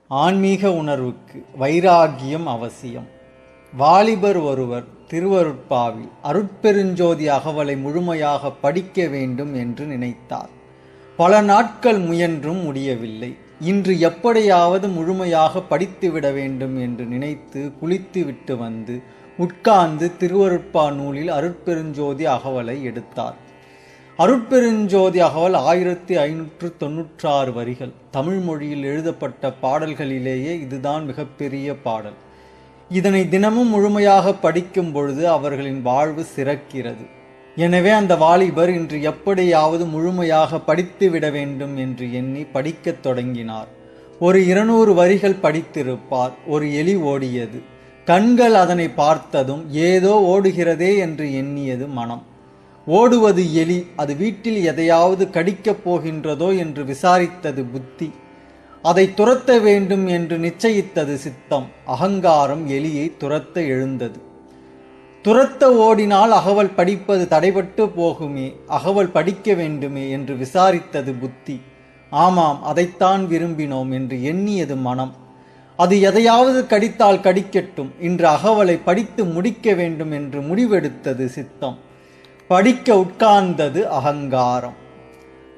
ஆன்மீக உணர்வுக்கு வைராகியம் அவசியம். வாலிபர் ஒருவர் திருவருட்பாவில் அருட்பெருஞ்சோதி அகவலை முழுமையாக படிக்க வேண்டும் என்று நினைத்தார். பல நாட்கள் முயன்றும் முடியவில்லை. இன்று எப்படியாவது முழுமையாக படித்துவிட வேண்டும் என்று நினைத்து குளித்துவிட்டு வந்து உட்கார்ந்து திருவருட்பா நூலில் அருட்பெருஞ்சோதி அகவலை எடுத்தார். அருட்பெருஞ்சோதி அகவல் 1596 வரிகள். தமிழ் மொழியில் எழுதப்பட்ட பாடல்களிலேயே இதுதான் மிகப்பெரிய பாடல். இதனை தினமும் முழுமையாக படிக்கும் பொழுது அவர்களின் வாழ்வு சிறக்கிறது. எனவே அந்த வாலிபர் இன்று எப்படியாவது முழுமையாக படித்து விட வேண்டும் என்று எண்ணி படிக்கத் தொடங்கினார். ஒரு 200 வரிகள் படித்திருப்பார். ஒரு எலி ஓடியது. கண்கள் அதனை பார்த்ததும் ஏதோ ஓடுகிறதே என்று எண்ணியது மனம். ஓடுவது எலி, அது வீட்டில் எதையாவது கடிக்கப் போகின்றதோ என்று விசாரித்தது புத்தி. அதை துரத்த வேண்டும் என்று நிச்சயித்தது சித்தம். அகங்காரம் எலியை துரத்த எழுந்தது. துரத்த ஓடினால் அகவல் படிப்பது தடைபட்டு போகுமே, அகவல் படிக்க வேண்டுமே என்று விசாரித்தது புத்தி. ஆமாம், அதைத்தான் விரும்பினோம் என்று எண்ணியது மனம். அது எதையாவது கடித்தால் கடிக்கட்டும், இன்று அகவலை படித்து முடிக்க வேண்டும் என்று முடிவெடுத்தது சித்தம். படிக்க உட்கார்ந்தது அகங்காரம்.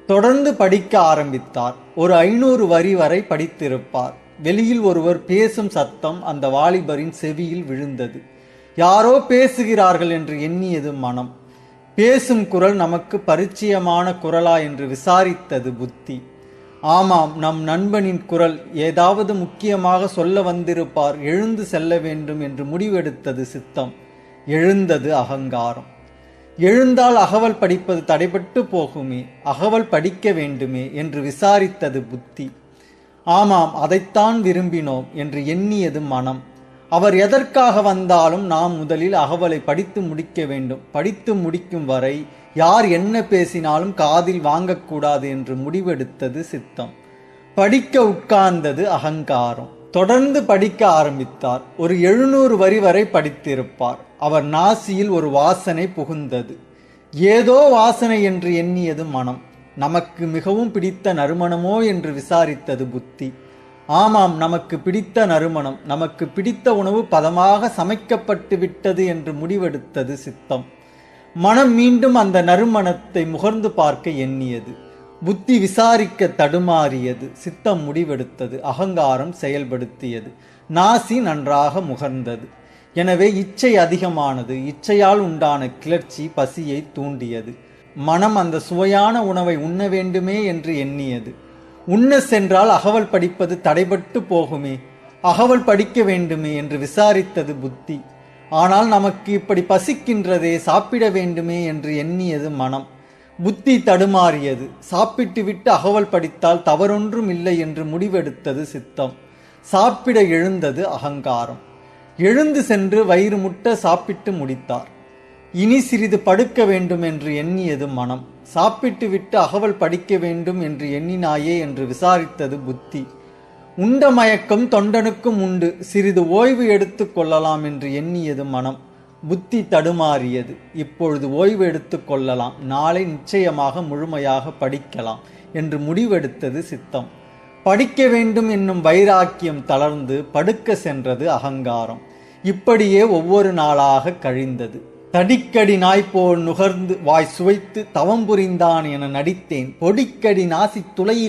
தொடர்ந்து படிக்க ஆரம்பித்தார். ஒரு 500 வரி வரை படித்திருப்பார். வெளியில் ஒருவர் பேசும் சத்தம் அந்த வாலிபரின் செவியில் விழுந்தது. யாரோ பேசுகிறார்கள் என்று எண்ணியது மனம். பேசும் குரல் நமக்கு பரிச்சயமான குரலா என்று விசாரித்தது புத்தி. ஆமாம், நம் நண்பனின் குரல். ஏதாவது முக்கியமாக சொல்ல வந்திருப்பார். எழுந்து செல்ல வேண்டும் என்று முடிவெடுத்தது சித்தம். எழுந்தது அகங்காரம். எழுந்தால் அகவல் படிப்பது தடைபட்டு போகுமே, அகவல் படிக்க வேண்டுமே என்று விசாரித்தது புத்தி. ஆமாம், அதைத்தான் விரும்பினோம் என்று எண்ணியது மனம். அவர் எதற்காக வந்தாலும் நாம் முதலில் அகவலை படித்து முடிக்க வேண்டும். படித்து முடிக்கும் வரை யார் என்ன பேசினாலும் காதில் வாங்கக்கூடாது என்று முடிவெடுத்தது சித்தம். படிக்க உட்கார்ந்தது அகங்காரம். தொடர்ந்து படிக்க ஆரம்பித்தார். ஒரு 700 வரி வரை படித்திருப்பார். அவர் நாசியில் ஒரு வாசனை புகுந்தது. ஏதோ வாசனை என்று எண்ணியது மனம். நமக்கு மிகவும் பிடித்த நறுமணமோ என்று விசாரித்தது புத்தி. ஆமாம், நமக்கு பிடித்த நறுமணம். நமக்கு பிடித்த உணவு பதமாக சமைக்கப்பட்டு விட்டது என்று முடிவெடுத்தது சித்தம். மனம் மீண்டும் அந்த நறுமணத்தை முகர்ந்து பார்க்க எண்ணியது. புத்தி விசாரிக்க தடுமாறியது. சித்தம் முடிவெடுத்தது. அகங்காரம் செயல்படுத்தியது. நாசி நன்றாக முகர்ந்தது. எனவே இச்சை அதிகமானது. இச்சையால் உண்டான கிளர்ச்சி பசியை தூண்டியது. மனம் அந்த சுவையான உணவை உண்ண வேண்டுமே என்று எண்ணியது. உண்ண சென்றால் அகவல் படிப்பது தடைபட்டு போகுமே, அகவல் படிக்க வேண்டுமே என்று விசாரித்தது புத்தி. ஆனால் நமக்கு இப்படி பசிக்கின்றதே, சாப்பிட வேண்டுமே என்று எண்ணியது மனம். புத்தி தடுமாறியது. சாப்பிட்டு விட்டு அகவல் படித்தால் தவறொன்றும் இல்லை என்று முடிவெடுத்தது சித்தம். சாப்பிட எழுந்தது அகங்காரம். எழுந்து சென்று வயிறு முட்ட சாப்பிட்டு முடித்தார். இனி சிறிது படுக்க வேண்டும் என்று எண்ணியது மனம். சாப்பிட்டு விட்டு அகவல் படிக்க வேண்டும் என்று எண்ணினாயே என்று விசாரித்தது புத்தி. உண்ட மயக்கம் தொண்டனுக்கும் உண்டு, சிறிது ஓய்வு எடுத்து கொள்ளலாம் என்று எண்ணியது மனம். புத்தி தடுமாறியது. இப்பொழுது ஓய்வு எடுத்து கொள்ளலாம், நாளை நிச்சயமாக முழுமையாக படிக்கலாம் என்று முடிவெடுத்தது சித்தம். படிக்க வேண்டும் என்னும் வைராக்கியம் தளர்ந்து படுக்க சென்றது அகங்காரம். இப்படியே ஒவ்வொரு நாளாக கழிந்தது. தடிக்கடி நாய்போல் நுகர்ந்து வாய் சுவைத்து தவம் புரிந்தான் என நடித்தேன். பொடிக்கடி நாசி துளையிலே